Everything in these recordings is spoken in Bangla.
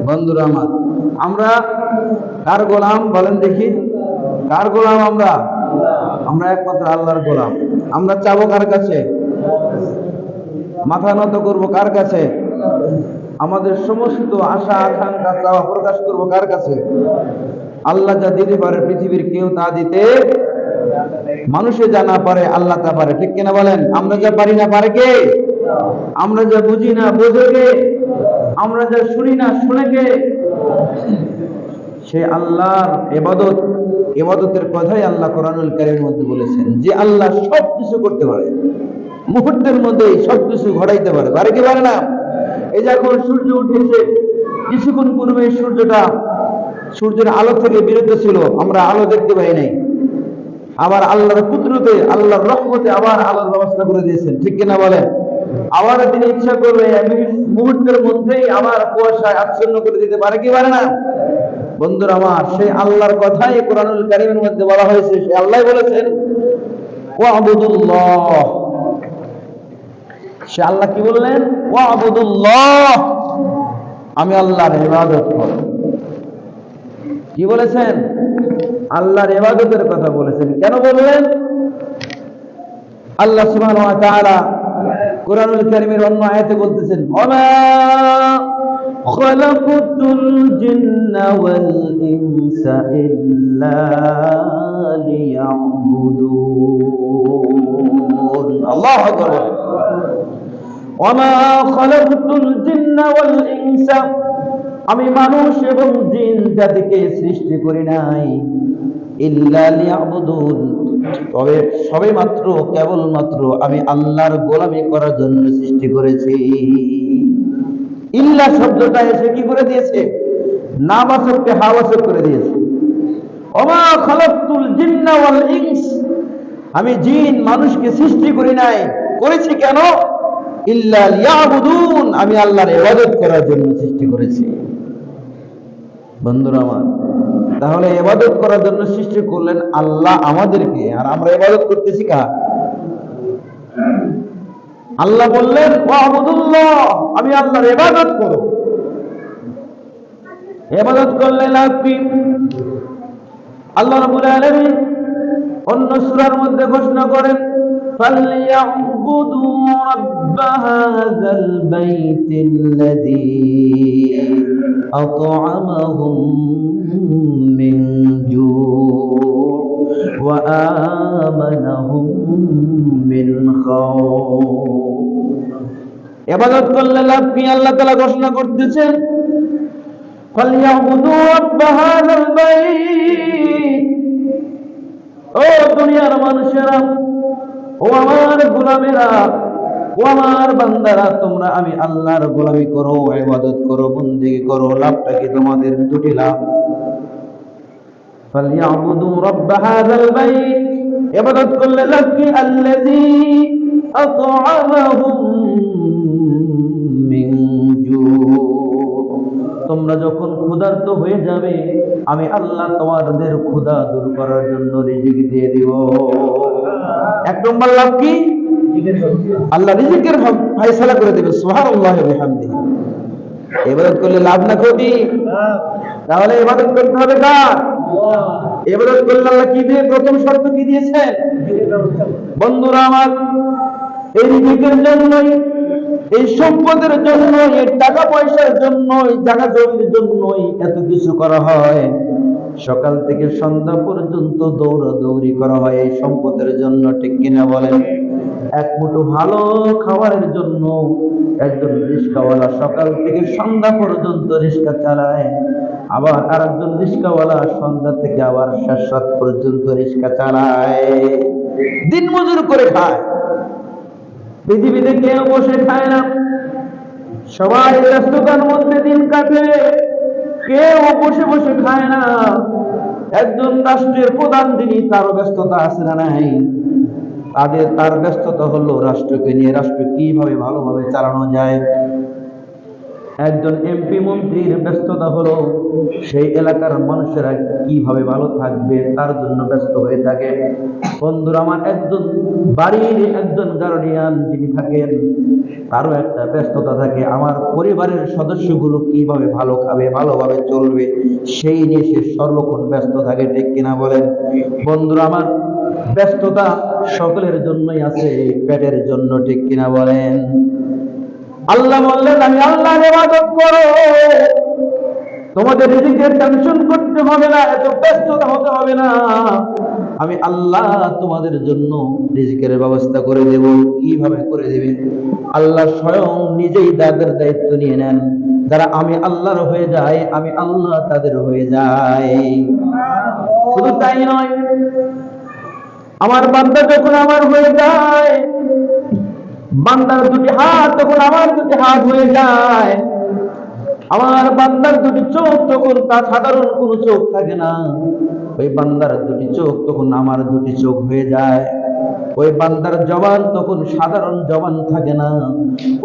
বন্ধুরা আমার, আমরা কার গোলাম বলেন দেখি? কার গোলাম আমরা? আমরা একমাত্র আল্লাহর গোলাম। আমরা চাবো কার কাছে? মাথা নত করবো কার কাছে? আমাদের সমস্ত আশা আকাঙ্ক্ষা চাওয়া প্রকাশ করবো কার কাছে? আল্লাহ যা দিতে পারে পৃথিবীর কেউ তা দিতে, মানুষে যা না পারে আল্লাহ তা পারে, ঠিক কিনা বলেন? আমরা যা পারি না পারে কে? আমরা যা বুঝি না বোঝে কে? আমরা যা শুনি না শুনে কে? সে আল্লাহর ইবাদতের কথাই আল্লাহ কোরআনুল কারীমের মধ্যে বলেছেন যে আল্লাহ সবকিছু করতে পারে, মুহূর্তের মধ্যেই সবকিছু ঘটাইতে পারে। পারে কি পারে না? এই যে এখন সূর্য উঠেছে, কিছুক্ষণ পূর্বে সূর্যের আলো থেকে বিরত ছিল, আমরা আলো দেখতে পাই নাই। আবার আল্লাহর কুদরতে, আল্লাহর রহমতে আবার আলোর ব্যবস্থা করে দিয়েছেন, ঠিক কিনা বলেন? আবার তিনি ইচ্ছা করবে মুহূর্তের মধ্যেই আবার কুয়াশায় আচ্ছন্ন করে দিতে পারে কি পারে না? বন্ধুরা আমার, সেই আল্লাহর কথাই কোরআনুল কারীমের মধ্যে বলা হয়েছে। সে আল্লাহ বলেছেন ওয়াবুদুল্লাহ। সে আল্লাহ কি বললেন? ওয়াবুদুল্লাহ, আমি আল্লাহর ইবাদত করো। কি বলেছেন? আল্লাহর ইবাদতের কথা বলেছেন। কেন বললেন? আল্লাহ সুবহানাহু ওয়া তাআলা কোরআনুল কারীমের অন্য আয়াতে বলতেছেন ওমা খালাকাতুল জিন্না ওয়াল ইনসা ইল্লা লিয়াবুদুন। আল্লাহু আকবার। ওমা খালাকাতুল জিন্না ওয়াল ইনসা, আমি মানুষ এবং জিন জাতিকে সৃষ্টি করি নাই ইল্লা লিয়াবুদুন, তবে সবে মাত্র কেবলমাত্র আমি আল্লাহর গোলামি করার জন্য সৃষ্টি করেছি। ইল্লা শব্দটা এসে কি করে দিয়েছে? নাবাচককে হাওয়াচক করে দিয়েছে। ওমা খালাকতুল জিন্না ওয়াল ইনস, আমি জিন মানুষকে সৃষ্টি করি নাই, করেছি কেন? ইল্লা লিয়াবুদুন, আমি আল্লাহর ইবাদত করার জন্য সৃষ্টি করেছি। বন্ধুরা আমার, তাহলে ইবাদত করার জন্য সৃষ্টি করলেন আল্লাহ আমাদেরকে, আর আমরা ইবাদত করতেছি কার? আল্লাহ বললেন ওয়াবুদুল্লাহ, আমি আল্লাহর ইবাদত করো। ইবাদত করলে লাভ কি? আল্লাহ রাব্বুল আলামিন অন্য সূরার মধ্যে ঘোষণা করেন ফালইয়াবুদু রাব্ব হাযাল বাইতিল্লাযী আত'আমাহুম মিন জু' ওয়া আমানাহুম মিন খাউফ। ইবাদত করলে লাভ কি? আল্লাহ তাআলা ঘোষণা করতেছেন ফালইয়াবুদু রাব্ব হাযাল বাইত। ও দুনিয়ার মানুষেরা, ও আমার গোলামেরা, ও আমার বান্দারা, তোমরা আমি আল্লাহর গোলামি করো, ইবাদত করো, বন্দেগী করো। লাভটা কি? তোমাদের দুটি লাভ। ফালইয়াবুদু রাব্ব হাযাল বাইত, ইবাদত করলে লাভ কি? আল্লাযী আত'আমাহুম মিন জু', তোমরা যখন ক্ষুধার্ত হয়ে যাবে আমি আল্লাহ তোমাদের ক্ষুধা দূর করার জন্য রিজিক দিয়ে দিব। এক নম্বর লাভ কি? আল্লাহ রিজিকের ফয়সালা করে দেবে। সুবহানাল্লাহি ওয়া বিহামদিহি। ইবাদত করলে লাভ না ক্ষতি? তাহলে ইবাদত করতে হবে কার? ইবাদত করলে আল্লাহ কি দিয়ে প্রথম শর্ত কি দিয়েছেন? বন্ধুরা আমার, এই রিজিকের জন্যই, এই সম্পদের জন্য, এই টাকা পয়সার জন্য, এই জায়গা জমির জন্যই এত কিছু করা হয়। সকাল থেকে সন্ধ্যা পর্যন্ত দৌড়াদৌড়ি করা হয় এই সম্পদের জন্য, ঠিক কিনা বলেন? এক মুঠো ভালো খাবারের জন্য একজন রিস্কাওয়ালা সকাল থেকে সন্ধ্যা পর্যন্ত রিস্কা চালায়, আবার আরেকজন রিস্কাওয়ালা সন্ধ্যা থেকে আবার শেষ রাত পর্যন্ত রিস্কা চালায়, দিন মজুর করে খায়। পৃথিবীতে কেউ বসে খায় না, সবাই ব্যস্ততার মধ্যে দিন কাটে, কেউ বসে বসে খায় না। একজন রাষ্ট্রের প্রধান, যিনি, তারও ব্যস্ততা আছে না নাই? তার ব্যস্ততা হলো রাষ্ট্রকে নিয়ে, রাষ্ট্র কিভাবে ভালোভাবে চালানো যায়। একজন এমপি মন্ত্রীর ব্যস্ততা হলো সেই এলাকার মানুষেরা কিভাবে ভালো থাকবে তার জন্য ব্যস্ত হয়ে থাকে। বন্ধুরা আমার, একজন বাড়ির একজন গার্ডিয়ান যিনি থাকেন তারও একটা ব্যস্ততা থাকে, আমার পরিবারের সদস্যগুলো কিভাবে ভালো খাবে, ভালোভাবে চলবে, সেই নিয়ে সে সর্বক্ষণ ব্যস্ত থাকে। ঠিক কিনা বলেন? বন্ধুরা আমার, ব্যস্ততা সকলের জন্যই আছে, পেটের জন্য। ঠিক কিনা বলেন? আল্লাহ বললেন, আমি আল্লাহর ইবাদত করো, তোমাদের রিজিকের টেনশন করতে হবে না, এত ব্যস্ততা হতে হবে না। আমি আল্লাহ তোমাদের জন্য রিজিকের ব্যবস্থা করে দেব। কিভাবে করে দেবে? আল্লাহ স্বয়ং নিজেই তাদের দায়িত্ব নিয়ে নেন। যারা আমি আল্লাহর হয়ে যায়, আমি আল্লাহ তাদের হয়ে যাই। শুধু তাই নয়, আমার বান্দা যখন আমার হয়ে যায়, বান্দার দুটি হাত তখন আমার দুটি হাত হয়ে যায়, আমার বান্দার দুটি চোখ তখন তার সাধারণ কোনো চোখ থাকে না, ওই বান্দার দুটি চোখ তখন আমার দুটি চোখ হয়ে যায়। ওই বান্দার জবান তখন সাধারণ জবান থাকে না,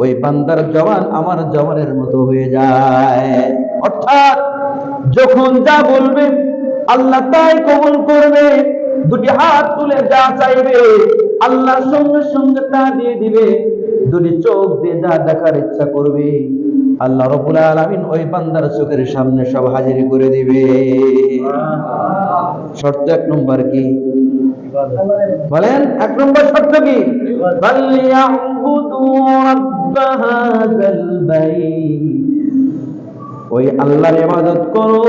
ওই বান্দার জবান আমার জবানের মতো হয়ে যায়। অর্থাৎ যখন যা বলবে আল্লাহ তাই কবুল করবে। দুটি হাত তুলে যা চাইবে আল্লাহ সঙ্গে সঙ্গে তা দিয়ে দিবে। দুটি চোখ দিয়ে যা দেখার ইচ্ছা করবে আল্লাহ রাব্বুল আলামিন ওই বান্দার চোখের সামনে সব হাজির করে দিবে। শর্ত এক নম্বর কি বলেন? এক নম্বর শর্ত কি? ফালিয়াবুদু রাব্ব হাযাল বাইত, ওই আল্লাহর ইবাদত করো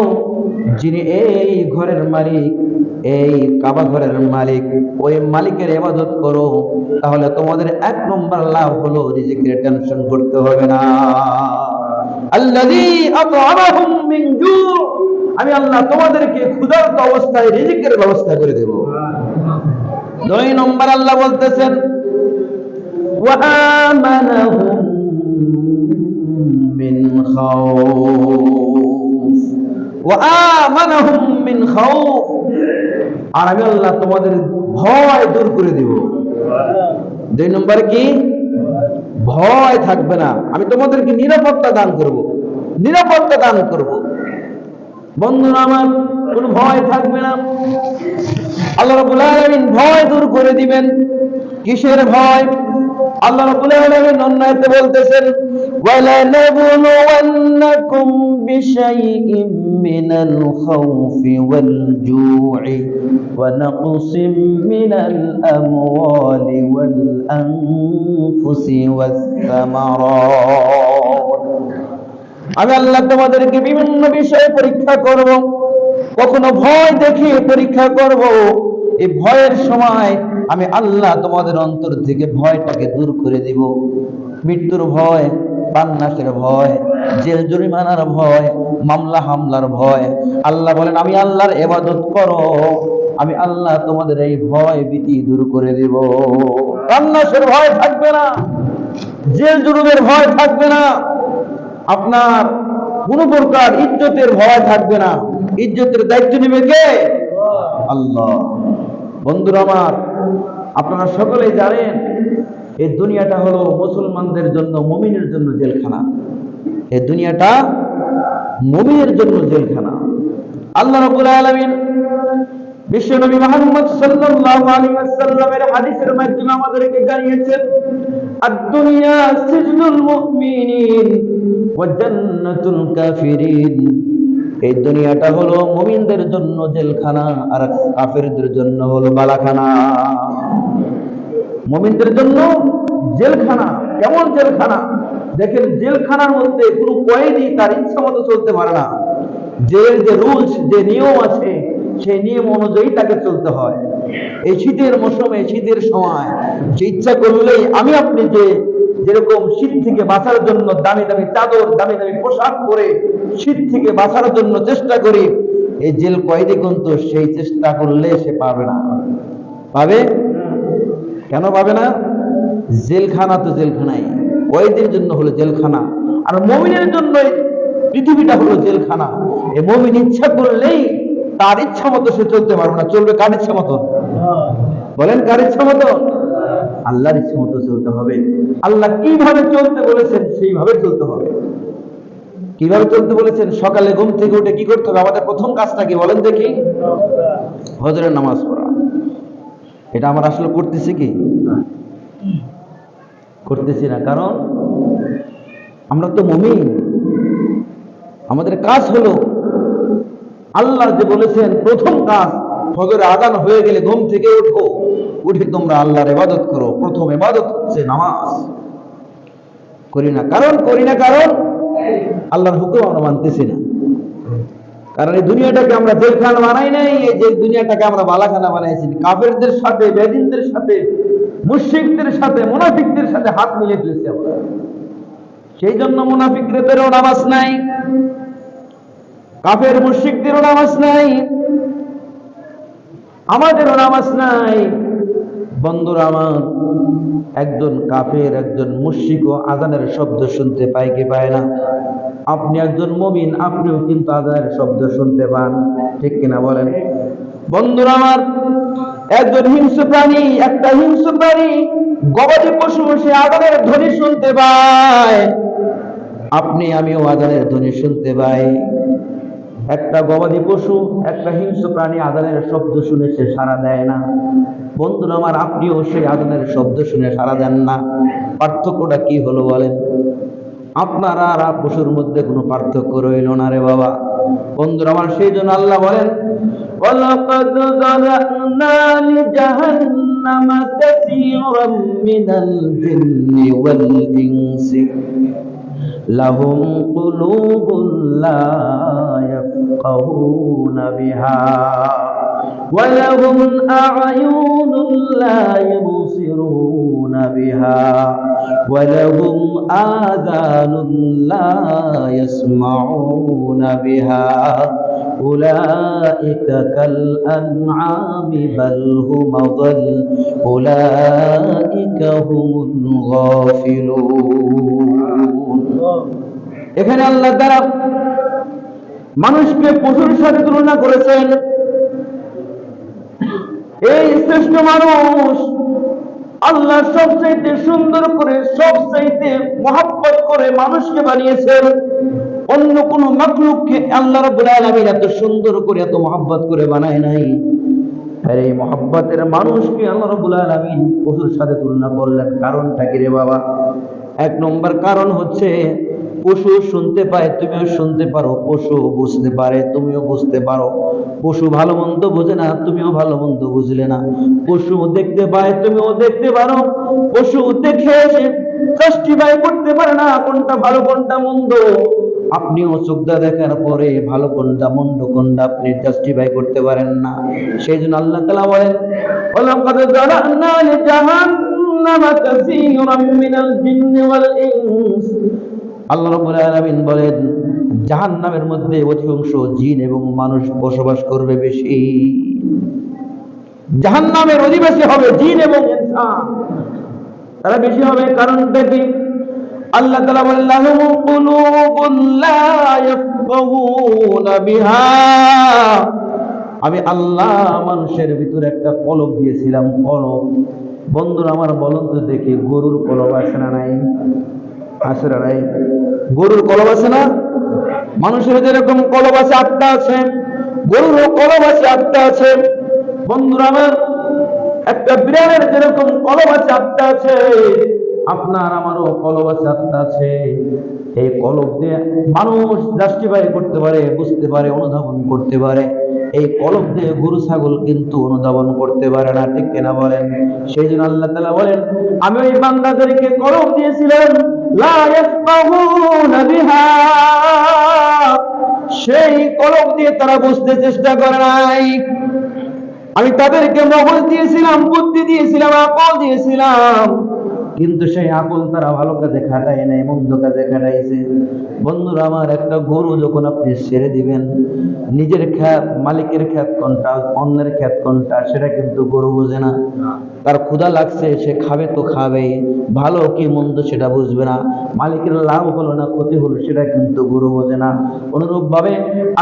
যিনি এই ঘরের মালিক, এই কাবা ঘরের মালিক, ওই মালিকের ইবাদত করো। তাহলে তোমাদের এক নম্বর লাভ হলো রিজিকের টেনশন করতে হবে না। আল্লাযী আত'আমাহুম মিন জু', আমি আল্লাহ তোমাদেরকে ক্ষুধার্ত অবস্থায় রিজিকের ব্যবস্থা করে দেব। দুই নম্বর আল্লাহ বলতেছেন ওয়া আমানাহুম মিন খাউফ, ওয়া আমানাহুম মিন খাউফ, আর আমি আল্লাহ তোমাদের ভয় দূর করে দেব। দুই নম্বর কি? ভয় থাকবে না, আমি তোমাদেরকে নিরাপত্তা দান করব, নিরাপত্তা দান করব। বন্ধুরা আমার, কোনো ভয় থাকবে না। আল্লাহ রাব্বুল আলামিন ভয় দূর করে দিবেন। কিসের ভয়? আল্লাহ রাব্বুল আলামিন অন্য আয়াতে বলতেছেন ওয়ালা নাবলুওয়ান্নাকুম বিশাইইম মিনাল খাউফি ওয়াল জু'i ওয়া নাকসিম মিনাল আমওয়ালি ওয়াল আনফুসি ওয়াস সামারাত, আমি আল্লাহ তোমাদেরকে বিভিন্ন বিষয়ে পরীক্ষা করব। কখনো ভয় দেখিয়ে পরীক্ষা করব। এই ভয়ের সময় আমি আল্লাহ তোমাদের অন্তর থেকে ভয়টাকে দূর করে দিব। মৃত্যুর ভয়, প্রাণনাশের ভয়, জেল জরিমানার ভয়, মামলা হামলার ভয়, আল্লাহ বলেন আমি আল্লাহর ইবাদত করো, আমি আল্লাহ তোমাদের এই ভয় ভীতি দূর করে দেব। প্রাণনাশের ভয় থাকবে না, জেল জুলুমের ভয় থাকবে না, আপনার কোন প্রকার ইজ্জতের ভয় থাকবে না। ইজ্জতের দায়িত্ব নেবে কে? আল্লাহ। বন্ধুরা আমার, আপনারা সকলেই জানেন এই দুনিয়াটা হলো মুসলমানদের জন্য, মুমিনের জন্য জেলখানা। এই দুনিয়াটা মুমিনের জন্য জেলখানা। আল্লাহ রাব্বুল আলামিন বিশ্বনবী মুহাম্মদ সাল্লাল্লাহু আলাইহি ওয়াসাল্লামের হাদিসের মাধ্যমে আমাদেরকে জানিয়েছেন আদ-দুনিয়া সিজনুল মুমিনিন ওয়া জান্নাতুল কাফিরিন। এই দুনিয়াটা হলো মুমিনদের জন্য জেলখানা, আর কাফেরদের জন্য হলো বালাখানা। মুমিনদের জন্য জেলখানা। কেমন জেলখানা? দেখেন, জেলখানার মধ্যে কোনো কয়েদি তার ইচ্ছা মতো চলতে পারে না। জেলের যে রুলস, যে নিয়ম আছে, সেই নিয়ম অনুযায়ী তাকে চলতে হয়। এই শীতের মৌসুমে, শীতের সময় যে ইচ্ছা করলেই আমি আপনি যেরকম শীত থেকে বাঁচার জন্য দামি দামি চাদর, দামি দামি পোশাক পরে শীত থেকে বাঁচার জন্য চেষ্টা করি, এই জেল কয়েদি কিন্তু সেই চেষ্টা করলে সে পাবে না। পাবে? কেন পাবে না? জেলখানা তো জেলখানাই। কয়েদির জন্য হলো জেলখানা, আর মুমিনের জন্য পৃথিবীটা হলো জেলখানা। এই মুমিন ইচ্ছা করলেই তার ইচ্ছা মতো সে চলতে পারবে না। চলবে কার ইচ্ছা মতো? বলেন, কার ইচ্ছা মতো? আল্লাহর ইচ্ছা মতো চলতে হবে। আল্লাহ কিভাবে চলতে বলেছেন সেইভাবে চলতে হবে। কিভাবে চলতে বলেছেন? সকালে ঘুম থেকে উঠে কি করতে হবে? আমাদের প্রথম কাজটা কি বলেন দেখি? ফজরের নামাজ পড়া। এটা আমরা আসলে করতেছি কি? করতেছি না। কারণ আমরা তো মুমিন। আমাদের কাজ হলো, আল্লাহ যে বলেছেন প্রথম কাজ, ফজরের আযান হয়ে গেলে ঘুম থেকে উঠো, উঠে তোমরা আল্লাহর ইবাদত করো। প্রথম ইবাদত হচ্ছে নামাজ। করি না কারণ আল্লাহর হুকুম আমরা মানতেছি না। কারণ এই দুনিয়াটাকে আমরা জেলখানা বানাই নাই, এই যে দুনিয়াটাকে আমরা বালাখানা বানাইছি। কাফেরদের সাথে, বেদিনদের সাথে, মুশরিকদের সাথে, মুনাফিকদের সাথে হাত মিলিয়ে ফেলেছি আমরা। সেই জন্য মুনাফিকদেরও নামাজ নাই, কাফের মুশরিকদেরও নামাজ নাই, আমাদেরও নামাজ নাই। বন্ধুরা আমার, একজন কাফের, একজন মুশরিকও আযানের শব্দ শুনতে পায় কি পায় না? আপনি একজন মুমিন, আপনিও কিন্তু আযানের শব্দ শুনতে পান, ঠিক কিনা বলেন? বন্ধুরা আমার, একজন হিংস্র প্রাণী, একটা হিংস্র প্রাণী, গবাদি পশু, সে আযানের ধ্বনি শুনতে পায়। আপনি আমিও আযানের ধ্বনি শুনতে পাই। একটা গবাদি পশু, একটা হিংস্র প্রাণী আযানের শব্দ শুনে সে সাড়া দেয় না। বন্ধুরা আমার, আপনিও সেই আযানের শব্দ শুনে সাড়া দেন না। পার্থক্যটা কি হলো বলেন? আপনার আর পশুর মধ্যে কোনো পার্থক্য রইল না রে বাবা। বন্ধুরা আমার, সেই জন্য আল্লাহ বলেন, ওয়ালাকাদ যারানা লিজাহান্নামা কাসীরাম মিনাল জিন্নি ওয়াল ইনসি লাহুম কুলুবুন লা ইয়াফকাহুনা বিহা ওয়া লাহুম আ'য়ুনুন লা ইউবসিরুনা বিহা ওয়া লাহুম আযানুন লা ইয়াসমাউনা বিহা উলাইকা কাল আন'আমি বাল হুম আযাল উলাইকা হুমুল গাফিলুন। এখানে আল্লাহ তাআলা মানুষকে পশুর সাথে তুলনা করেছেন। এই শ্রেষ্ঠ মানুষ আল্লাহ সবচাইতে সুন্দর করে, সবচাইতে মহব্বত করে মানুষকে বানিয়েছেন। অন্য কোন মাখলুককে আল্লাহ রাব্বুল আলামিন এত সুন্দর করে, এত মহব্বত করে বানায় নাই। আর এই মহব্বতের মানুষকে আল্লাহ রাব্বুল আলামিন পশুর সাথে তুলনা করলেন। কারণটা কি রে বাবা? এক নম্বর কারণ হচ্ছে, পশু শুনতে পায়, তুমিও শুনতে পারো। পশু বুঝতে পারে, তুমিও বুঝতে পারো। পশু ভালো মন্দ বোঝে না, তুমিও ভালো মন্দ বুঝলে না। পশু দেখতে পায়, তুমিও দেখতে পারো। পশু দেখে এসে জাস্টিফাই করতে পারে না কোনটা ভালো কোনটা মন্দ। আপনিও চোখটা দেখার পরে ভালো কোনটা মন্দ কোনটা আপনি জাস্টিফাই করতে পারেন না। সেই জন্য আল্লাহ তাআলা বলেন, ওয়ালাকাদ যারানা লিজাহান্নামা কাসীরাম মিনাল জিন্নি ওয়াল ইনস। আল্লাহ রাব্বুল আলামিন বলেন, জাহান্নামের মধ্যে অধিকাংশ জিন এবং মানুষ বসবাস করবে বেশি। জাহান্নামের অধিবাসী হবে জিন এবং ইনসান, তারা বেশি হবে। কারণটা কি? আল্লাহ তাআলা বলেন, লাহুম কুলুবুন লা ইয়াফকাহুনা বিহা। আমি আল্লাহ মানুষের ভিতরে একটা কলব দিয়েছিলাম, কলব। বন্ধুরা আমার, বলুন তো দেখি, গরুর কলব আছে না নাই? আছে না নাই? গরুর কলব আছে না? মানুষের যেরকম কলব আছে, আত্মা আছে, গরুরও কলব আছে, আত্মা আছে। বন্ধুরা আমার, একটা বিড়ালের যেরকম কলব আছে, আত্মা আছে, আপনার আমারও কলব আছে, আত্মা আছে। এই কলব দিয়ে মানুষ জাস্টিফাই করতে পারে, বুঝতে পারে, অনুধাবন করতে পারে। এই কলব দিয়ে গরু ছাগল কিন্তু অনুধাবন করতে পারে না, ঠিক কিনা বলেন? সেই জন্য আল্লাহ তাআলা বলেন, আমি ওই বান্দাদেরকে কলব দিয়েছিলাম, লা ইয়াফকাহুনা বিহা। সেই কলব দিয়ে তারা বুঝতে চেষ্টা করে নাই। আমি তাদেরকে মগজ দিয়েছিলাম, বুদ্ধি দিয়েছিলাম, আকল দিয়েছিলাম, কিন্তু সেই আকল তারা ভালো কাজে খাটায় নাই, মন্দ কাজে খাটাইছে। বন্ধুরা আমার, একটা গরু যখন আপনি ছেড়ে দিবেন, নিজের খেত, মালিকের খেত কোনটা, অন্যের খেত কোনটা, সেটা কিন্তু গরু বোঝে না। তার ক্ষুধা লাগছে, সে খাবে তো খাবেই, ভালো কি মন্দ সেটা বুঝবে না। মালিকের লাভ হলো না ক্ষতি হলো সেটা কিন্তু গরু বোঝে না। অনুরূপ ভাবে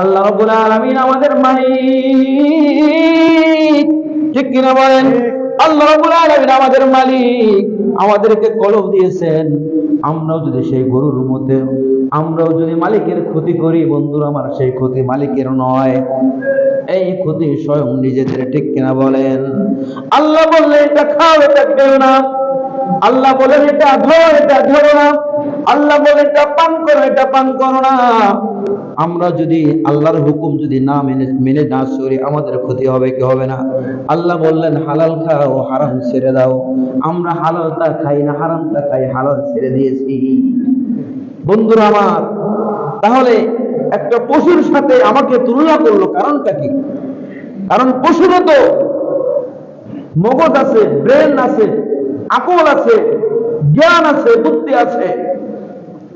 আল্লাহ রাব্বুল আলামিন আমাদের মালিক, ঠিক কিনা বলেন? আল্লাহ রাব্বুল আলামিন আমাদের মালিক, আমাদেরকে কলব দিয়েছেন। আমরাও যদি সেই গরুর মধ্যে আমরাও যদি মালিকের ক্ষতি করি বন্ধুরা আমার, সেই ক্ষতি মালিকের নয়, এই ক্ষতি স্বয়ং নিজেদের, ঠিক কিনা বলেন? আল্লাহ বললেন এটা খাও, এটা খেও না। আল্লাহ বলেন এটা ধরো, এটা ধরো না। আল্লাহ বলেন এটা পান করো, এটা পান করো না। আমরা যদি আল্লাহর হুকুম যদি না মেনে না চলি, আমাদের ক্ষতি হবে কি হবে না? আল্লাহ বললেন হালাল খাও, হারাম ছেড়ে দাও। আমরা হালালটা খাই না, হারামটা খাই, হালাল ছেড়ে দিয়েছি। বন্ধুরা আমার, তাহলে একটা পশুর সাথে আমাকে তুলনা করলো, কারণটা কি? কারণ পশুরও তো মগজ আছে, ব্রেন আছে, আকল আছে, জ্ঞান আছে, বুদ্ধি আছে।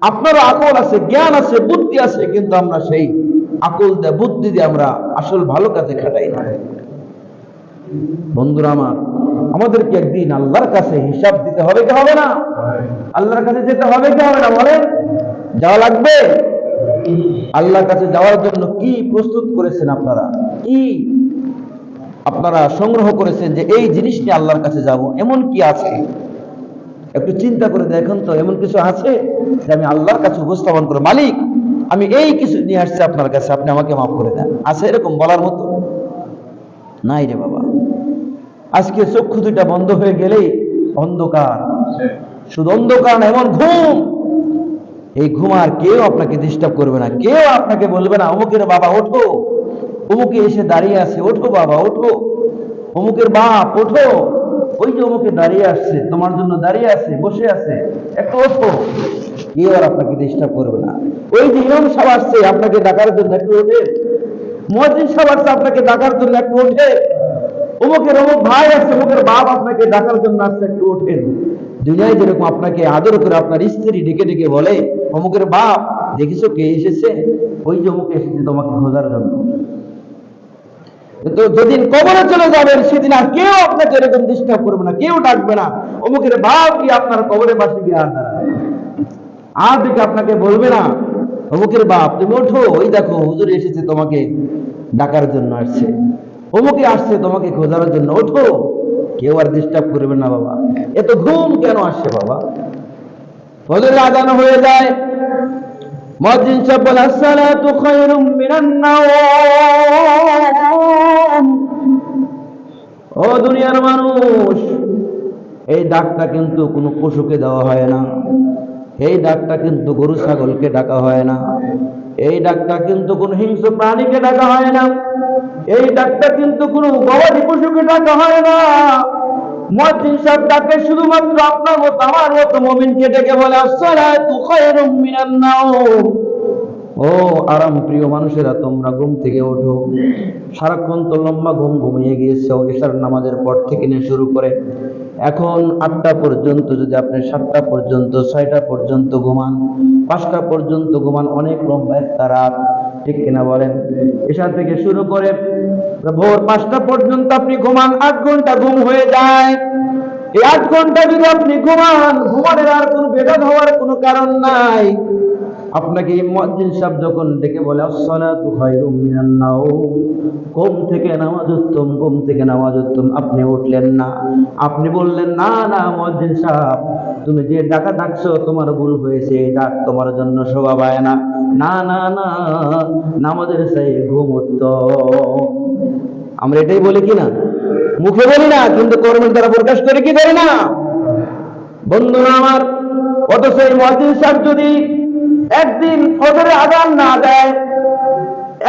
আপনারও আকল আছে, জ্ঞান আছে, বুদ্ধি আছে, কিন্তু আমরা সেই আকল দিয়ে, বুদ্ধি দিয়ে আমরা আসল ভালো কাজে খাটাই না। বন্ধুরা আমার, আমাদেরকে একদিন আল্লাহর কাছে হিসাব দিতে হবে কি হবে না? আল্লাহর কাছে যেতে হবে কি হবে না বলেন? যাওয়া লাগবে। আল্লাহর কাছে যাওয়ার জন্য কি প্রস্তুত করেছেন আপনারা? কি আপনারা সংগ্রহ করেছেন যে এই জিনিস নিয়ে আল্লাহর কাছে যাব? এমন কি আছে? একটু চিন্তা করে দেখুন তো, এমন কিছু আছে যে আমি আল্লাহর কাছে উপস্থাপন করে, মালিক আমি এই কিছু নিয়ে আসছি আপনার কাছে, আপনি আমাকে মাফ করে দেন? আছে এরকম বলার মতো? নাই রে বাবা। আজকে চক্ষু দুইটা বন্ধ হয়ে গেলেই অন্ধকার, শুধু অন্ধকার না, এমন ঘুম। এই ঘুম আর কেউ আপনাকে ডিস্টার্ব করবে না, কেউ আপনাকে বলবে না অমুকের বাবা ওঠো, অমুকে এসে দাঁড়িয়ে আছে, ওঠো বাবা ওঠো, অমুকের বাপ ওঠো, ওই যে অমুকে দাঁড়িয়ে আসছে, তোমার জন্য দাঁড়িয়ে আছে, বসে আছে, একটু ওঠো। কেউ আর আপনাকে ডিস্টার্ব করবে না। ওই যে ইমাম সাহেব আসছে আপনাকে ডাকার জন্য, একটু ওঠে। মুয়াজ্জিন সাহেব আসছে আপনাকে ডাকার জন্য, একটু ওঠে। অমুকের অমুক ভাই আসছে, অমুকের বাপ আপনাকে ডাকার জন্য আসছে, একটু ওঠেন। দুনিয়ায় যেরকম আপনাকে আদর করে আপনার স্ত্রী ডেকে ডেকে বলে অমুকের বাপ দেখিছো কে এসেছে, ওই যে অমুক এসেছে তোমাকে খোঁজার জন্য। কিন্তু যেদিন কবরে চলে যাবেন সেদিন আর কেউ আপনাকে এরকম ডিস্টার্ব করবে না, কেউ ডাকবে না অমুকের বাপ কি আপনার কবরে পাশে গিয়ে আর দাঁড়াবে, আর দিকে আপনাকে বলবে না অমুকের বাপ তুমি ওঠো, ওই দেখো হুজুর এসেছে তোমাকে ডাকার জন্য আসছে, অমুকে আসছে তোমাকে খোঁজার জন্য, ওঠো। কেউ আর ডিস্টার্ব করবে না বাবা। এত ঘুম কেন আসছে বাবা? ফজরের আযান হয়ে যায়, মুয়াজ্জিন সাহেব বলে আসসালাতু খায়রুম মিনান নাওম। ও দুনিয়ার মানুষ, এই ডাকটা কিন্তু কোনো পশুকে দেওয়া হয় না, এই ডাকটা কিন্তু গরু ছাগলকে ডাকা হয় না, এই ডাকটা কিন্তু কোনো হিংস্র প্রাণীকে ডাকা হয় না, এই ডাকটা কিন্তু কোনো গবাদি পশুকে ডাকা হয় না। মুয়াজ্জিন সাহেব ডাকে শুধুমাত্র আপনার মতো আমার মতো মুমিনকে ডেকে বলে আসসালাতু খায়রুম মিনান নাওম। ও আরাম প্রিয় মানুষেরা, তোমরা ঘুম থেকে ওঠো। সারাক্ষণ তো লম্বা ঘুম ঘুমিয়ে গিয়েছো, এশার নামাজের পর থেকে নিয়ে শুরু করে এখন 8টা পর্যন্ত, যদি আপনি 7টা পর্যন্ত, 6টা পর্যন্ত ঘুমান, 5টা পর্যন্ত ঘুমান, অনেক লম্বা একটা রাত, ঠিক কিনা বলেন? এশা থেকে শুরু করে ভোর 5টা পর্যন্ত আপনি ঘুমান, 8 ঘন্টা ঘুম হয়ে যায়। এই 8 ঘন্টা যদি আপনি ঘুমান, ঘুমানোর আর কোনো বেঘাত হওয়ার কোনো কারণ নাই। আপনাকে মুয়াজ্জিন সাহেব যখন ডেকে বলে আসসালাতু খায়রুম মিনান নাওম, ঘুম থেকে নামাজ উত্তম, ঘুম থেকে নামাজ উত্তম, আপনি উঠলেন না, আপনি বললেন না না মুয়াজ্জিন সাহেব তুমি যে ডাকা ডাকছো তোমার ভুল হয়েছে, এই ডাক তোমার জন্য শোভা পায় না, না না না, নামাজের চাই ঘুম উত্তম। আমরা এটাই বলি কি না? মুখে বলি না, কিন্তু কর্মের দ্বারা প্রকাশ করে কি করি না বন্ধুরা আমার? অথচ এই মুয়াজ্জিন সাহেব যদি একদিন ফজরের আযান না দেয়,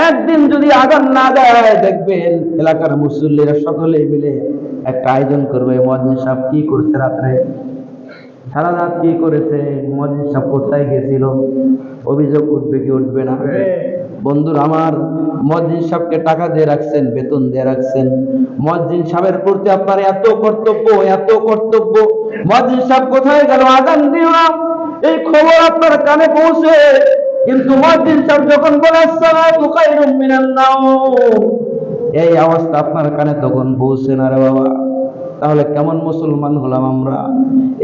একদিন যদি আযান না দেয়, দেখবেন এলাকার মুসল্লিরা সকলে মিলে একটা আয়োজন করবে, মুয়াজ্জিন সাহেব কি করছে রাত্রে, সারা রাত কি করেছে, মুয়াজ্জিন সাহেব কোথায় গেছিল, অভিযোগ উঠবে কি উঠবে না? বন্ধুরা আমার, মুয়াজ্জিন সাহেবকে টাকা দিয়ে রাখছেন, বেতন দিয়ে রাখছেন, মুয়াজ্জিন সাহেবের প্রতি আপনার এত কর্তব্য, এত কর্তব্য, মুয়াজ্জিন সাহেব কোথায় গেল, আযান দিলাম, এই খবর আপনার কানে পৌঁছে, কিন্তু মুয়াজ্জিন সাহেব যখন বলে আসসালাতু খায়রুম মিনান নাওম, এই আওয়াজটা আপনার কানে তখন পৌঁছে না রে বাবা। তাহলে কেমন মুসলমান হলাম আমরা?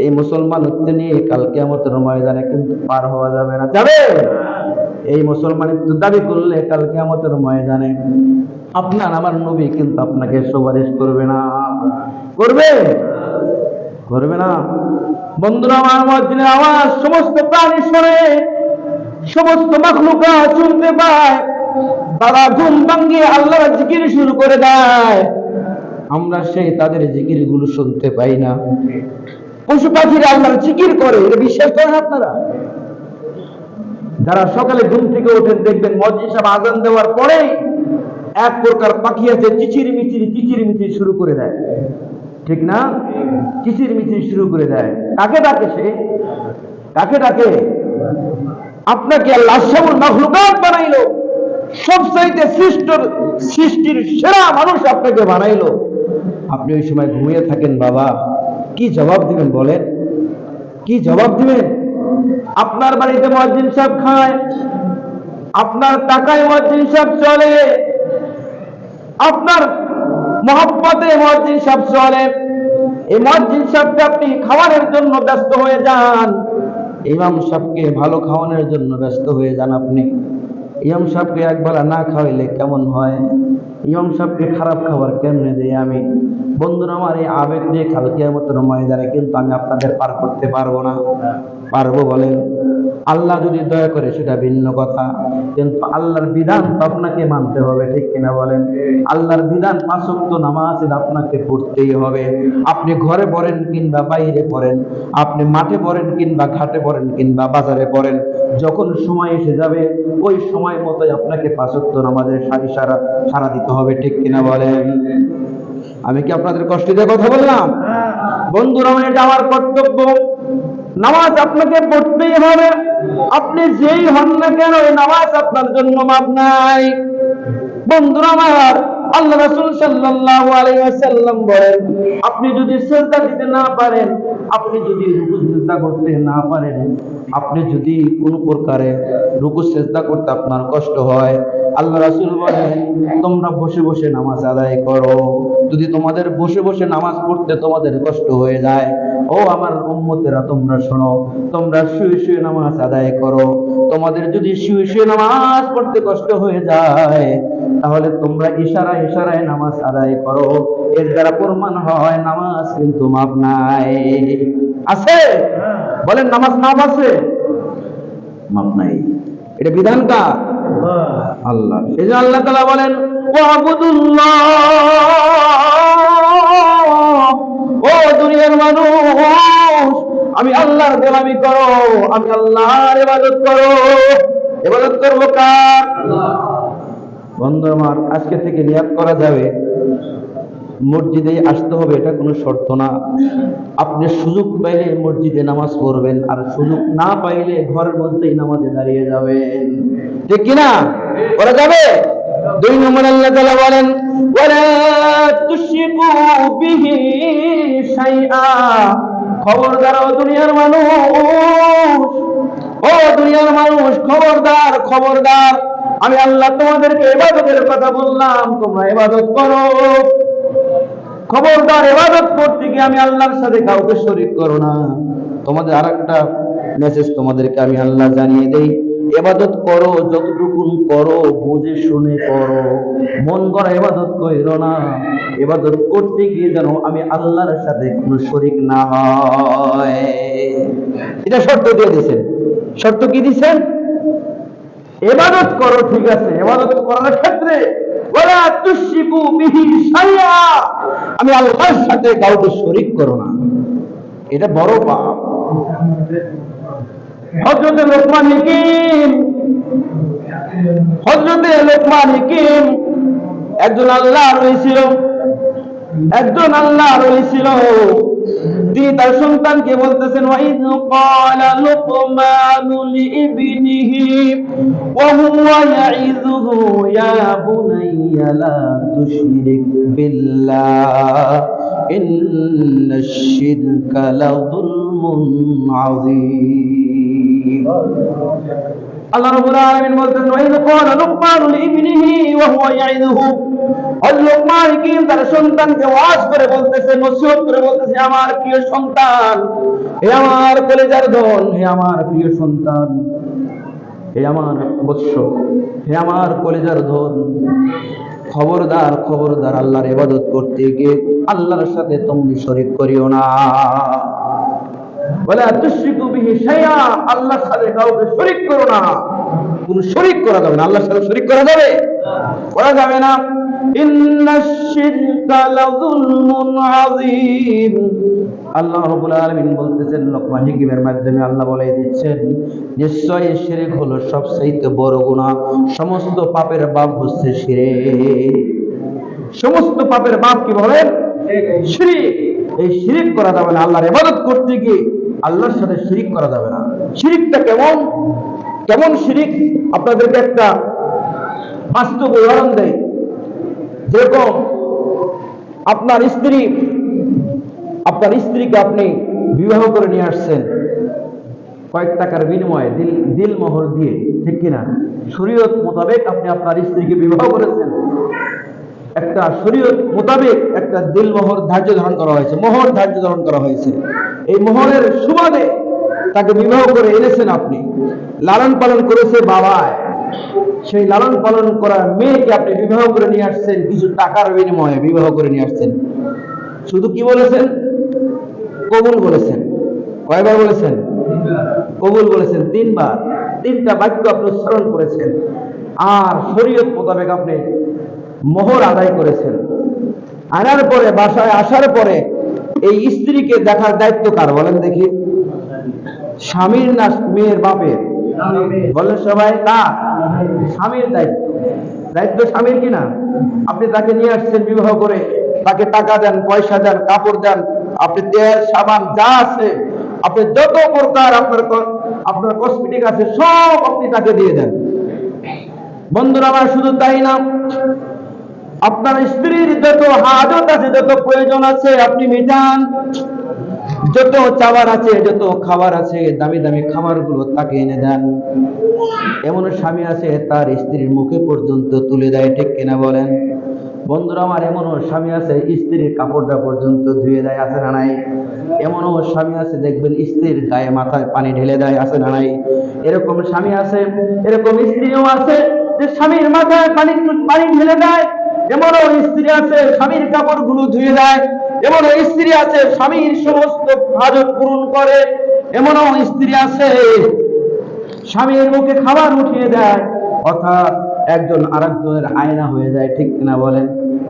এই মুসলমানত্ব নিয়ে কাল কিয়ামতের ময়দানে কিন্তু পার হওয়া যাবে না, যাবে? এই মুসলমানিত্ব দাবি করলে কাল কিয়ামতের ময়দানে আপনার আমার নবী কিন্তু আপনাকে সুপারিশ করবে না, করবে? করবে না। বন্ধুরা আমার, মুয়াজ্জিনের আওয়াজ সমস্ত প্রাণী শোনে, সমস্ত মাখলুকাত শুনতে পায়, তারা ঘুম ভাঙিয়ে আল্লাহর জিকির শুরু করে দেয়। আমরা সেই তাদের জিকির গুলো শুনতে পাই না। পশু পাখিরা আল্লাহর জিকির করে, এটা বিশ্বাস করেন আপনারা? যারা সকালে ঘুম থেকে ওঠেন দেখবেন মুয়াজ্জিন সাহেব আযান দেওয়ার পরেই এক প্রকার পাখি আছে চিচির শুরু করে দেয়, ঠিক না? চিচির শুরু করে দেয়। কাকে ডাকে সে? কাকে ডাকে? আপনাকে আল্লাহ আশরাফুল মাখলুকাত বানাইলো, সবচাইতে সৃষ্টির সেরা মানুষ আপনাকে বানাইলো। আপনি ওই সময় ঘুমিয়ে থাকেন, বাবা কি জবাব দিবেন বলেন? কি জবাব দিবেন? আপনার বাড়িতে মুয়াজ্জিন সাহেব খায়, আপনার টাকায় মুয়াজ্জিন সাহেব চলে, আপনার মহব্বতে মুয়াজ্জিন সাহেব চলে। এই মুয়াজ্জিন সাহেবকে আপনি খাওয়ানোর জন্য ব্যস্ত হয়ে যান, ইমাম সাহেবকে ভালো খাওয়ানোর জন্য ব্যস্ত হয়ে যান। আপনি ইমাম সাহেবকে একবেলা না খাওয়াইলে কেমন হয়? ইমাম সাহেবকে খারাপ খাবার কেমনে দেই আমি? বন্ধুরা আমার, এই আবেগ দিয়ে কাল কিয়ামতের ময়দানে কিন্তু আমি আপনাদের পার করতে পারবো না। পারবো বলেন? আল্লাহ যদি দয়া করে সেটা ভিন্ন কথা, কিন্তু আল্লাহর বিধান তো আপনাকে মানতে হবে, ঠিক কিনা বলেন? আল্লাহর বিধান ৫ ওয়াক্ত নামাজ আপনাকে পড়তেই হবে। আপনি ঘরে পড়েন কিংবা বাইরে পড়েন, আপনি মাঠে পড়েন কিংবা ঘাটে পড়েন কিংবা বাজারে পড়েন, যখন সময় এসে যাবে ওই সময় মতোই আপনাকে ৫ ওয়াক্ত নামাজের সারা দিতে হবে, ঠিক কিনা বলেন? আমি কি আপনাদের কষ্ট দিয়ে কথা বললাম? বন্ধুরা, এটা আমার কর্তব্য, নামাজ আপনাকে পড়তেই হবে। আপনি যেই হন না কেন, এই নামাজ আপনার জন্য মাপ নাই। বন্ধুরা আমার, আল্লাহ রাসূল সাল্লাল্লাহু আলাইহি ওয়াসাল্লাম বলেন, আপনি যদি সিজদা দিতে না পারেন, আপনি যদি রুকু সিজদা করতে না পারেন, আপনি যদি কোনো প্রকারে রুকু সিজদা করতে আপনার কষ্ট হয়, আল্লাহ রাসূল বলেন তোমরা বসে বসে নামাজ আদায় করো। যদি তোমাদের বসে বসে নামাজ পড়তে তোমাদের কষ্ট হয়ে যায়, ও আমার উম্মতেরা তোমরা শোনো, তোমরা শুয়ে শুয়ে নামাজ আদায় করো। তোমাদের যদি শুয়ে শুয়ে নামাজ পড়তে কষ্ট হয়ে যায়, তাহলে তোমরা ইশারায় নামাজ আদায় করো। এর দ্বারা প্রমাণ হয় নামাজ কিন্তু মাপ নাই। আছে? বলেন নামাজ মাপ আছে? মাপ নাই। এটা বিধান কার? আল্লাহ। এই যে আল্লাহ তাআলা বলেন ওয়াবুদুল্লাহ, ও দুনিয়ার মানুষ, আমি আল্লাহর গোলামি করো, আমি আল্লাহর ইবাদত করো। ইবাদত করবো কার? বন্ধু আমার, আজকে থেকে নিয়ত করা যাবে মসজিদে আসতে হবে, এটা কোনো শর্ত না। আপনি সুযোগ পাইলে মসজিদে নামাজ পড়বেন, আর সুযোগ না পাইলে ঘরের মধ্যেই নামাজে দাঁড়িয়ে যাবেন, ঠিক কিনা? করা যাবে? 2 নম্বর আল্লাহ তাআলা বলেন ওয়ালা তুশরিকু বিহি শাইআ। খবরদার ও দুনিয়ার মানুষ, ও দুনিয়ার মানুষ, খবরদার খবরদার, আমি আল্লাহ তোমাদেরকে ইবাদতের কথা বললাম, তোমরা ইবাদত করো। খবরদার, ইবাদত করতে গিয়ে আমি আল্লাহর সাথে কাউকে শরীক করো না। তোমাদের আরেকটা মেসেজ তোমাদেরকে আমি আল্লাহ জানিয়ে দেই, ইবাদত করো যতটুকু করো বুঝে শুনে করো, মন গড়া ইবাদত করো না। ইবাদত করতে গিয়ে যেন আমি আল্লাহর সাথে কোনো শরীক না হয়, এটা শর্ত দিয়ে দিয়েছেন। শর্ত কি দিয়েছেন? ইবাদত করো, ঠিক আছে, ইবাদত করার ক্ষেত্রে ওয়ালা তুশরিকু বিহি শাইআ, আমি আল্লাহর সাথে কাউকে শরীক করো না। এটা বড় পাপ। হযরতে লোকমান হাকিম একজন আল্লাহর ওলি ছিল। তিনি তার সন্তানকে বলতেছেন ওয়াইয ক্বালা লুকমানু লিইবনিহি ওয়া হুয়া ইয়াইযুহু ইয়া বুনাইয়া লা তুশরিক বিল্লাহ ইন্নাশ শিরকা লাযুলমুন আযীম। আল্লাহ রাব্বুল আলামিন বলতেন ওয়াইয ক্বালা লুকমানু লিইবনিহি ওয়া হুয়া ইয়াইযুহু, লোকমান হাকিম তার সন্তানকে ওয়াজ করে বলতেছে, নসিহত করে বলতেছে, আমার প্রিয় সন্তান, হে আমার কলেজার ধন, হে আমার প্রিয় সন্তান, হে আমার বৎস, হে আমার কলেজার ধন, খবরদার খবরদার, আল্লাহর ইবাদত করতে গিয়ে আল্লাহর সাথে তুমি শরীক করিও না। ওয়ালা তুশরিকু বিহি শাইআ, আল্লাহর সাথে কাউকে শরীক করো না। কোন শরীক করা যাবে না, আল্লাহর সাথে শরীক করা যাবে করা যাবে না। ইন্নাশ শিরকা লাযুলমুন আযীম, আল্লাহ রাব্বুল আলামিন বলতেছেন, লোকমান হিকিমের মাধ্যমে আল্লাহ বলে দিচ্ছেন, নিশ্চয় শিরক হলো সবচেয়ে বড় গুনাহ। সমস্ত পাপের বাপ হচ্ছে শিরক। সমস্ত পাপের বাপ কি বলেন? শিরক। এই শিরক করা যাবে না। আল্লাহর ইবাদত করতে গিয়ে আল্লাহর সাথে শিরক করা যাবে না। শিরকটা কেমন কেমন শিরক আপনাদেরকে একটা বাস্তব উদাহরণ দেয়। যেরকম আপনার স্ত্রীকে আপনি বিবাহ করে নিয়ে আসছেন কয়েক টাকার বিনিময়ে, দিল মোহর দিয়ে, ঠিক কিনা? শরীয়ত মোতাবেক আপনি আপনার স্ত্রীকে বিবাহ করেছেন, একটা শরীয়ত মোতাবেক একটা দিল মোহর ধার্য ধারণ করা হয়েছে, মোহর ধার্য ধারণ করা হয়েছে। এই মোহরের সুবাদে তাকে বিবাহ করে এনেছেন আপনি, লালন পালন করেছে বাবায়। সেই লালন পালন করা মেয়েকে আপনি বিবাহ করে নিয়ে আসছেন কিছু টাকার বিনিময়ে, বিবাহ করে নিয়ে আসছেন। শুধু কি বলেছেন? কবুল বলেছেন। কয়বার বলেছেন? কবুল বলেছেন 3 বার। 3টা বাক্য আপনি উচ্চারণ করেছেন, আর শরীয়ত মোতাবেক আপনি মোহর আদায় করেছেন। আনার পরে, বাসায় আসার পরে এই স্ত্রীকে দেখার দায়িত্ব কার বলেন দেখি? স্বামীর না মেয়ের বাপের? বলেন সবাই। কার? স্বামীর দায়িত্ব। দায়িত্ব স্বামীর কিনা? আপনি তাকে নিয়ে আসছেন বিবাহ করে, তাকে টাকা দেন, পয়সা দেন, কাপড় দেন, আপনি তেল সাবান যা আছে, আপনি যত প্রকার আপনার কসমেটিক আছে সব আপনি তাকে দিয়ে দেন। বন্ধুরা আমার, শুধু তাই না, আপনার স্ত্রীর যত হাজত আছে, যত প্রয়োজন আছে আপনি মেটান। যত চাওয়ার আছে, যত খাবার আছে, দামি দামি খাবারগুলো তাকে এনে দেন। এমন স্বামী আছে তার স্ত্রীর মুখে পর্যন্ত তুলে দেয়, ঠিক কিনা বলেন? বন্ধুরা আমার, এমনও স্বামী আছে স্ত্রীর কাপড়টা পর্যন্ত ধুয়ে দেয়, আছে না নাই? এমনও স্বামী আছে দেখবেন স্ত্রীর গায়ে মাথায় পানি ঢেলে দেয়, আছে না নাই? এরকম স্বামী আছে, এরকম স্ত্রীও আছে যে স্বামীর মাথায় পানি ঢেলে দেয়। এমনও স্ত্রী আছে স্বামীর কাপড়গুলো ধুয়ে দেয়। এমনও স্ত্রী আছে স্বামীর সমস্ত হাজত পূরণ করে। এমনও স্ত্রী আছে স্বামীর মুখে খাবার উঠিয়ে দেয়। অর্থাৎ একজন আরেকজনের আয়না হয়ে যায়, ঠিক কিনা বলেন?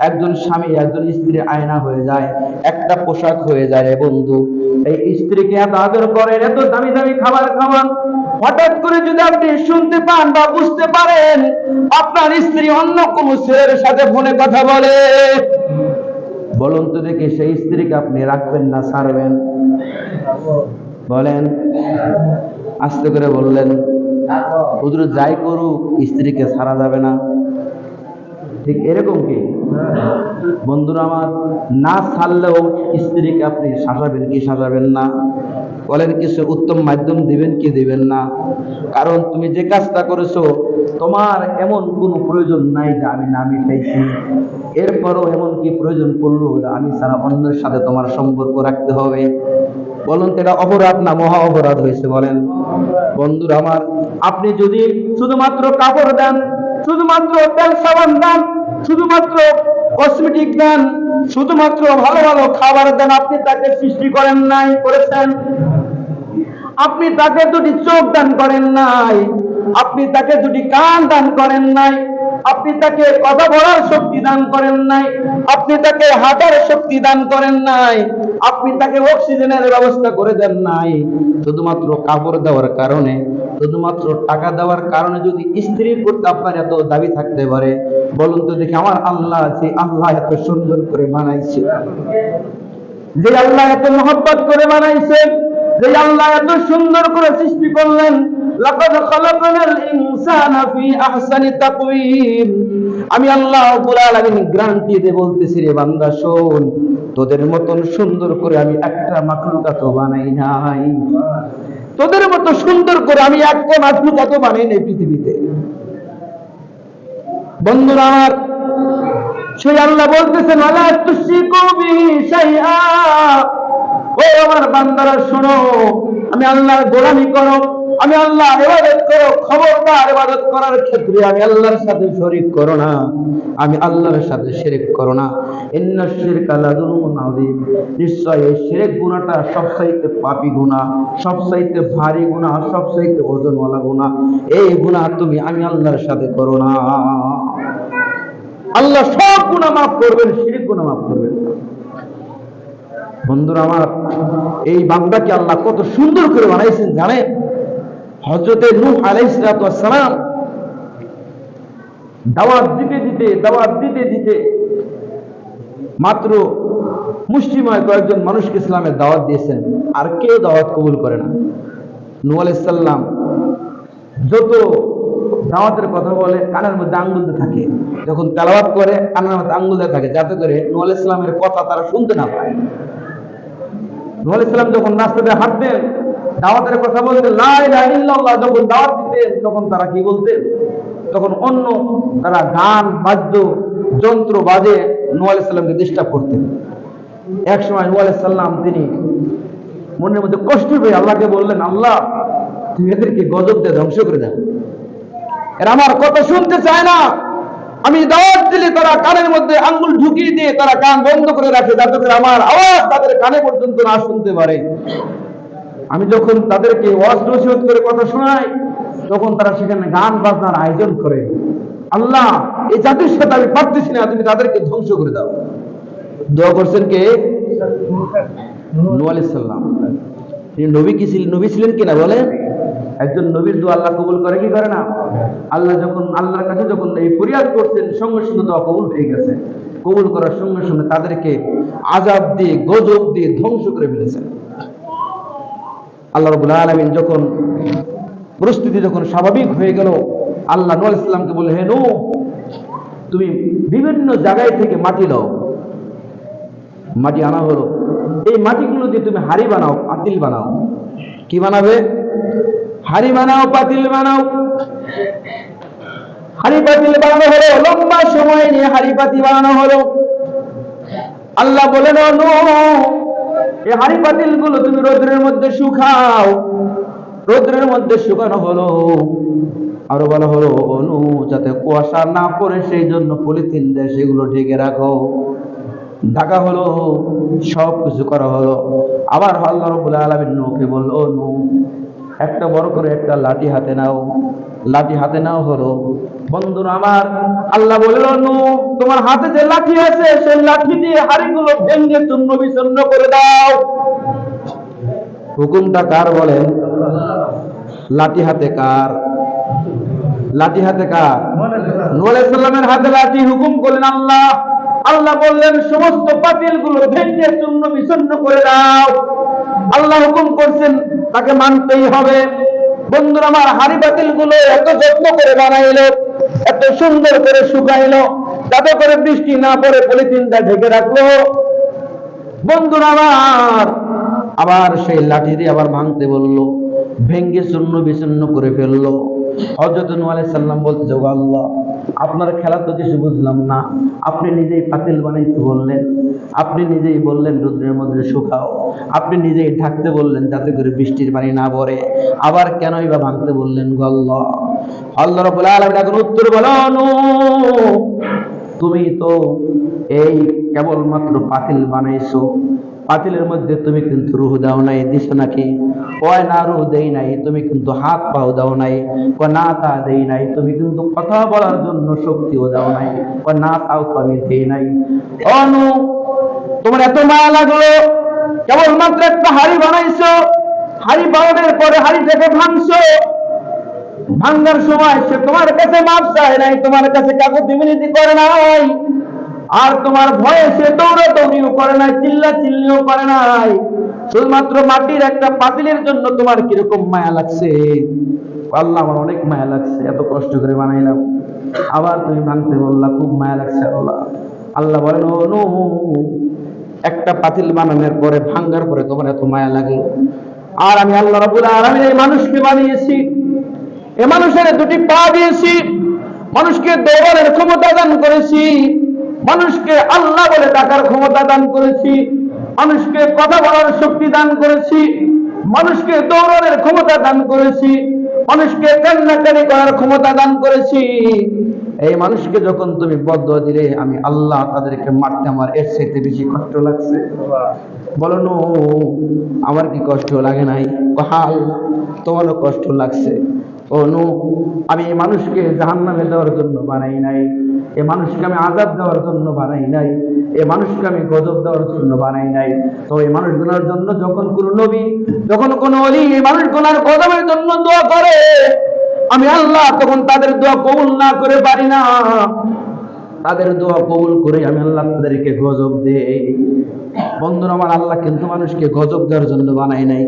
একজন স্বামী একজন স্ত্রীর আয়না হয়ে যায়, একটা পোশাক হয়ে যায়। বন্ধু, এই স্ত্রীকে এত আদর করেন, এত দামি দামি খাবার খাওয়ান, হঠাৎ করে যদি আপনি শুনতে পান বা বুঝতে পারেন আপনার স্ত্রী অন্য কোন ছেলের সাথে ফোনে কথা বলে, বলুন তো দেখি সেই স্ত্রীকে আপনি রাখবেন না ছাড়বেন? বলেন, আস্তে করে বললেন। হুজুর যাই করুক স্ত্রীকে ছাড়া যাবে না, ঠিক এরকম কি? বন্ধুরা আমার, না ছাড়লেও স্ত্রীকে আপনি শাসাবেন কি শাসাবেন না? বলেন, কিছু উত্তম মাধ্যম দিবেন কি দিবেন না? কারণ তুমি যে কাজটা করেছো, তোমার এমন কোনো প্রয়োজন নাই যে আমি না মিটাইছি, এরপরও এমন কি প্রয়োজন পড়লো আমি ছাড়া অন্যের সাথে তোমার সম্পর্ক রাখতে হবে? বলুন তো এটা অপরাধ না মহা অপরাধ হয়েছে? বলেন। বন্ধুরা আমার, আপনি যদি শুধুমাত্র কাপড় দেন, শুধুমাত্র তেল সাবান দেন, শুধুমাত্র কসমেটিক দেন, শুধুমাত্র ভালো ভালো খাবার দেন, আপনি তাকে সৃষ্টি করেন নাই? করেছেন? আপনি তাকে দুটি চোখ দান করেন নাই, আপনি তাকে দুটি কান দান করেন নাই, আপনি তাকে কথা বলার শক্তি দান করেন নাই, আপনি তাকে হাঁটার শক্তি দান করেন নাই, আপনি তাকে অক্সিজেনের ব্যবস্থা করে দেন নাই। শুধুমাত্র কাপড় দেওয়ার কারণে, শুধুমাত্র টাকা দেওয়ার কারণে যদি স্ত্রীর প্রতি আপনার এত দাবি থাকতে পারে, বলুন তো দেখি আমার আল্লাহ আছে, আল্লাহ এত সুন্দর করে বানাইছে, যে আল্লাহ এত মহব্বত করে বানাইছে, যে আল্লাহ এত সুন্দর করে সৃষ্টি করলেন, লাকাদ খালাকনাল ইনসানা ফি আহসানি তাকওয়িম, আমি আল্লাহ রাব্বুল আলামিন গ্যারান্টি দিয়ে বলতেছি রে বান্দা শোন, তোদের মতন সুন্দর করে আমি একটা মাখলুকাত বানাই নাই, তোদের মতো সুন্দর করে আমি একটা মাখলুকাত বানাই নাই পৃথিবীতে। বন্ধুরা আমার, সেই আল্লাহ বলতেছেন ওয়ালা তুশরিকু বিহি শাইআ, ও আমার বান্দারা শোনো, আমি আল্লাহর গোলামি করো, আমি আল্লাহ ইবাদত করো, খবরদার ইবাদত করার ক্ষেত্রে আমি আল্লাহর সাথে শরীক করো না, আমি আল্লাহর সাথে শিরক করো না। ইন্নাশ শিরকা লাযুলমুন আযীম, নিশ্চয় এই শিরক গুনাহটা সবচাইতে পাপী গুনাহ, সবচাইতে ভারী গুনাহ, সবচাইতে ওজনওয়ালা গুনাহ। এই গুনাহ তুমি আমি আল্লাহর সাথে করো না। আল্লাহ সব গুনাহ মাফ করবেন, শিরক গুনাহ মাফ করবেন। বন্ধুরা আমার, এই বান্দাকে আল্লাহ কত সুন্দর করে বানাইছেন জানেন? হযরতে নূহ আলাইহিস সালাম দাওয়াত দিতে দিতে মাত্র মুষ্টিময় কয়েকজন মানুষকে ইসলামের দাওয়াত দিয়েছেন, আর কেউ দাওয়াত কবুল করে না। নূহ আলাইহিস সালাম যত দাওয়াতের কথা বলে কানের মধ্যে আঙ্গুল দিয়ে থাকে, যখন তেলাওয়াত করে কানের মধ্যে আঙ্গুল দিয়ে থাকে, যাতে করে নূহ আলাইহিস সালামের কথা তারা শুনতে না পায়। নূহ আলাইহিস সালাম যখন রাস্তাতে হাঁটতেন, দাওয়াতের কথা বলতেন, লা ইলাহা ইল্লাল্লাহ যখন দাওয়াত দিতেন, তখন তারা কি বলতেন? তখন অন্য তারা গান বাদ্য যন্ত্র বাজে নূহ আলাইহিস সালামকে ডিস্টার্ব করতেন। এক সময় নূহ আলাইহিস সালাম তিনি মনের মধ্যে কষ্ট পেয়ে আল্লাহকে বললেন, আল্লাহ তুমি এদেরকে গজব দিয়ে ধ্বংস করে দাও, এরা আমার কথা শুনতে চায় না। আমি দাওয়াত দিলে তারা কানের মধ্যে আঙ্গুল ঢুকিয়ে দিয়ে তারা কান বন্ধ করে রাখে, যাতে করে আমার আওয়াজ তাদের কানে পর্যন্ত না শুনতে পারে। আমি যখন তাদেরকে ওয়াজ নসিহত করে কথা শোনাই, তখন তারা সেখানে গান বাজনার আয়োজন করে। আল্লাহ এই জাতির সাথে আমি পারতেছি না, তুমি তাদেরকে ধ্বংস করে দাও। দোয়া করছেন কে? নূহ আলাইহিস সালাম। তিনি নবী ছিলেন কিনা বলেন? একজন নবীর দোয়া আল্লাহ কবুল করে কি করে না? আল্লাহর কাছে যখন এই ফরিয়াদ করছেন, সঙ্গে সঙ্গে দোয়া কবুল হয়ে গেছে। কবুল করার সঙ্গে সঙ্গে তাদেরকে আযাব দিয়ে গজব দিয়ে ধ্বংস করে ফেলেছেন। আল্লাহ রাব্বুল আলামিন যখন পরিস্থিতি যখন স্বাভাবিক হয়ে গেল, আল্লাহ নূহ আলাইহিস সালামকে বলে, হে নূহ, তুমি বিভিন্ন জায়গায় থেকে মাটি দাও। মাটি আনা হলো, এই মাটিগুলো দিয়ে তুমি হাড়ি বানাও, পাতিল বানাও। কি বানাবে? হাড়ি বানাও, পাতিল বানাও। হাড়ি পাতিল বানানো হলো, লম্বা সময় নিয়ে হাড়ি পাতিল বানানো হলো। আল্লাহ বলেন, নূহ এই হাড়ি পাতিল গুলো তুমি রোদ্রের মধ্যে শুকাও। রোদ্রের মধ্যে শুকানো হলো। আরো বলা হলো, নূহ যাতে কুয়াশা না পড়ে সেই জন্য পলিথিন দিয়ে সেগুলো ঢেকে রাখো। ঢাকা হলো, সব কিছু করা হলো। আবার আল্লাহ রাব্বুল আলামিন নূহকে বলল, নূহ একটা বড় করে একটা লাঠি হাতে নাও। লাঠি হাতে নাও হলো। বন্ধুরা আমার, আল্লাহ বলল, নূহ তোমার হাতে যে লাঠি আছে সেই লাঠি দিয়ে হাড়িগুলো ভেঙে চূর্ণ বিচূর্ণ করে দাও। হুকুমটা কার বলেন? লাঠি হাতে কার? লাঠি হাতে কার? নূহ আলাইহিস সালামের হাতে লাঠি। হুকুম করলেন আল্লাহ। আল্লাহ বললেন, সমস্ত পাতিলগুলো ভেঙে চূর্ণ বিচূর্ণ করে দাও। আল্লাহ হুকুম করছেন, তাকে মানতেই হবে। বন্ধুরা আমার, হাড়ি পাতিলগুলো এত যত্ন করে বানাইলো, এত সুন্দর করে শুকাইলো, যাতে করে বৃষ্টি না পড়ে পলিথিনটা ঢেকে রাখলো। বন্ধুরা আমার, আবার সেই লাঠি দিয়ে আবার ভাঙতে বললো, ভেঙ্গে চূর্ণ বিচূর্ণ করে ফেললো। হযরত নূহ আলাইহিস সালাম বলতে, ওগো আল্লাহ, আপনার খেলা তো কিছু বুঝলাম না। আপনি নিজেই পাতিল বানাইতে বললেন, আপনি নিজেই বললেন রোদ্রের মধ্যে শুকাও, আপনি নিজেই ঢাকতে বললেন যাতে করে বৃষ্টির পানি না পড়ে, আবার কেনই বা ভাঙতে বললেন গো আল্লাহ? আল্লাহ রাব্বুল আলামিন এখন উত্তর বলো, নূহ তুমি তো এই কেবলমাত্র পাতিল বানাইছো, পাতিলের মধ্যে তুমি কিন্তু রূহ দাও নাই। দিছো নাকি? কয় না, রূহ দেই নাই। তুমি কিন্তু হাত পাও দাও নাই। কয় না, তা দেই নাই। তুমি কিন্তু কথা বলার জন্য শক্তিও দাও নাই। কয় না, তাও তো আমি দেই নাই। ও নূহ, তোমার এত মায়া লাগলো, কেবলমাত্র একটা হাড়ি বানাইছো, হাড়ি বানানোর পরে হাড়িটাকে ভাঙছো। ভাঙার সময় সে তোমার কাছে মাপ চায় নাই, তোমার কাছে কাকুতি মিনতি করে নাই, আর তোমার ভয়ে সে দৌড়াদৌড়িও করে নাই, চিল্লাচিল্লিও করে নাই। শুধুমাত্র মাটির একটা পাতিলের জন্য তোমার কিরকম মায়া লাগছে? আল্লাহ, আমার অনেক মায়া লাগছে, এত কষ্ট করে বানাইলাম, আবার তুমি ভাঙতে বললা, খুব মায়া লাগছে আল্লাহ। আল্লাহ বলেন, ও নূহ, একটা পাতিল বানানোর পরে ভাঙার পরে তোমার এত মায়া লাগে, আর আমি আল্লাহ রাব্বুল আলামিন এই মানুষকে বানিয়েছি, এই মানুষের দুটি পা দিয়েছি, মানুষকে দৌড়ানোর ক্ষমতা দান করেছি, মানুষকে আল্লাহ বলে ডাকার ক্ষমতা দান করেছি, মানুষকে কথা বলার শক্তি দান করেছি, মানুষকে দৌড়ানোর ক্ষমতা দান করেছি, মানুষকে কান্নাকারি করার ক্ষমতা দান করেছি। এই মানুষকে যখন তুমি বদদুয়া দিলে আমি আল্লাহ তাদেরকে মারতে আমার এর চাইতে বেশি কষ্ট লাগছে। বলো নো, আমার কি কষ্ট লাগে নাই? হ্যাঁ আল্লাহ, তোমারও কষ্ট লাগছে। ও নো, আমি এই মানুষকে জাহান্নামে দেওয়ার জন্য বানাই নাই, এই মানুষকে আমি আযাব দেওয়ার জন্য বানাই নাই, এই মানুষকে আমি গজব দেওয়ার জন্য বানাই নাই। তো এই মানুষগুলোর জন্য যখন কোন নবী, যখন কোন ওলি এই মানুষগুলোর গজবের জন্য দোয়া করে, আমি আল্লাহ তখন তাদের দোয়া কবুল না করে পারি না। তাদের দোয়া কবুল করে আমি আল্লাহ তাদেরকে গজব দেই। বন্ধুরা আমার, আল্লাহ কিন্তু মানুষকে গজব দেওয়ার জন্য বানাই নাই।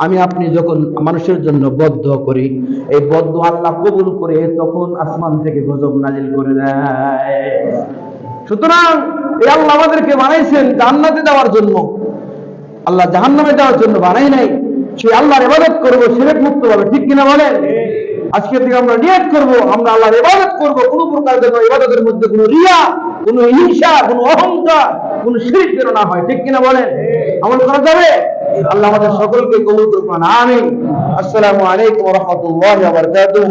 আমি আপনি যখন মানুষের জন্য বদদুয়া করি, এই বদদুয়া আল্লাহ কবুল করে তখন আসমান থেকে গজব নাজিল করে দেয়। সুতরাং এই আল্লাহ আমাদেরকে বানাইছেন জান্নাতে যাওয়ার জন্য, আল্লাহ জাহান্নামে যাওয়ার জন্য বানাই নাই। সেই আল্লাহর ইবাদত করব শিরক মুক্ত ভাবে, ঠিক কিনা বলেন? আজকে থেকে আমরা নিয়ত করব আমরা আল্লাহর ইবাদত করব, কোন প্রকার যেন ইবাদতের মধ্যে কোনো রিয়া, কোনো হিংসা, কোনো অহংকার, কোনো শিরক যেন না হয়, ঠিক কিনা বলেন? আমল করা যাবে? আল্লাহ আমাদের সকলকে কবুল করুন, আমিন। আসসালামু আলাইকুম ওয়া রাহমাতুল্লাহি ওয়া বারাকাতুহু।